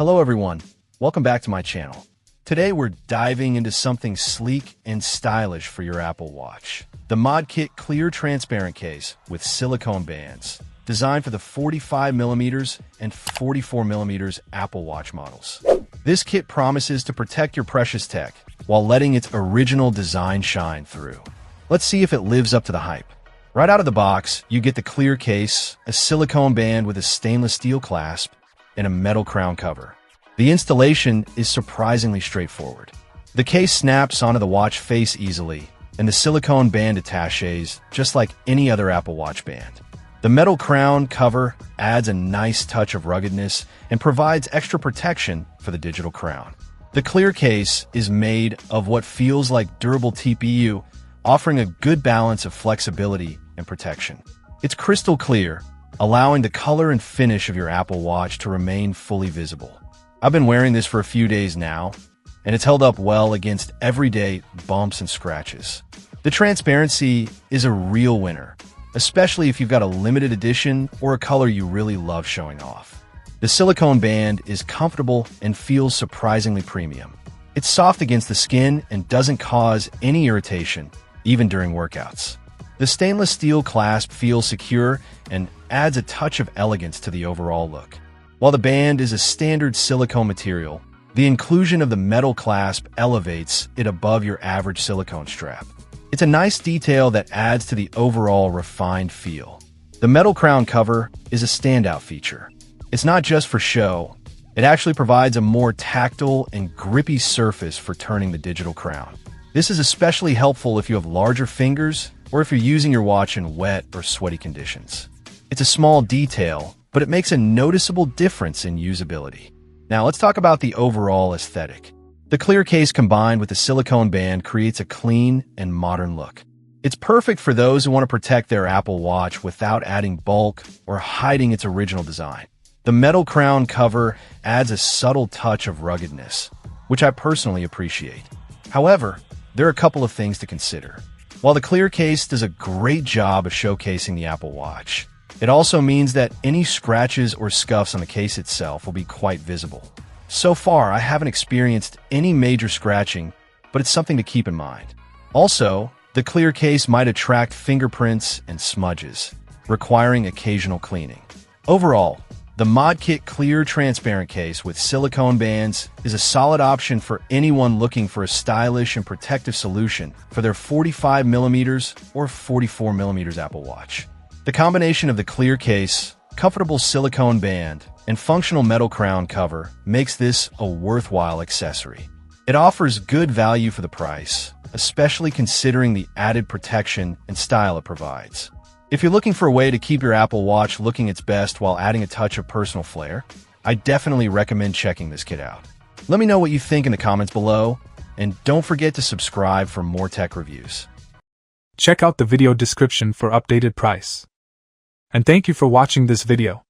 Hello everyone, welcome back to my channel. Today we're diving into something sleek and stylish for your Apple Watch. The ModKit Clear Transparent Case with silicone bands, designed for the 45mm and 44mm Apple Watch models. This kit promises to protect your precious tech while letting its original design shine through. Let's see if it lives up to the hype. Right out of the box, you get the clear case, a silicone band with a stainless steel clasp, and a metal crown cover. The installation is surprisingly straightforward. The case snaps onto the watch face easily, and the silicone band attaches just like any other Apple Watch band. The metal crown cover adds a nice touch of ruggedness and provides extra protection for the digital crown. The clear case is made of what feels like durable TPU, offering a good balance of flexibility and protection. It's crystal clear, allowing the color and finish of your Apple Watch to remain fully visible. I've been wearing this for a few days now, and it's held up well against everyday bumps and scratches. The transparency is a real winner, especially if you've got a limited edition or a color you really love showing off. The silicone band is comfortable and feels surprisingly premium. It's soft against the skin and doesn't cause any irritation, even during workouts. The stainless steel clasp feels secure and adds a touch of elegance to the overall look. While the band is a standard silicone material, the inclusion of the metal clasp elevates it above your average silicone strap. It's a nice detail that adds to the overall refined feel. The metal crown cover is a standout feature. It's not just for show, it actually provides a more tactile and grippy surface for turning the digital crown. This is especially helpful if you have larger fingers or if you're using your watch in wet or sweaty conditions. It's a small detail, but it makes a noticeable difference in usability. Now let's talk about the overall aesthetic. The clear case combined with the silicone band creates a clean and modern look. It's perfect for those who want to protect their Apple Watch without adding bulk or hiding its original design. The metal crown cover adds a subtle touch of ruggedness, which I personally appreciate. However, there are a couple of things to consider. While the clear case does a great job of showcasing the Apple Watch, it also means that any scratches or scuffs on the case itself will be quite visible. So far, I haven't experienced any major scratching, but it's something to keep in mind. Also, the clear case might attract fingerprints and smudges, requiring occasional cleaning. Overall, the ModKit Clear Transparent Case with silicone bands is a solid option for anyone looking for a stylish and protective solution for their 45mm or 44mm Apple Watch. The combination of the clear case, comfortable silicone band, and functional metal crown cover makes this a worthwhile accessory. It offers good value for the price, especially considering the added protection and style it provides. If you're looking for a way to keep your Apple Watch looking its best while adding a touch of personal flair, I definitely recommend checking this kit out. Let me know what you think in the comments below, and don't forget to subscribe for more tech reviews. Check out the video description for updated price. And thank you for watching this video.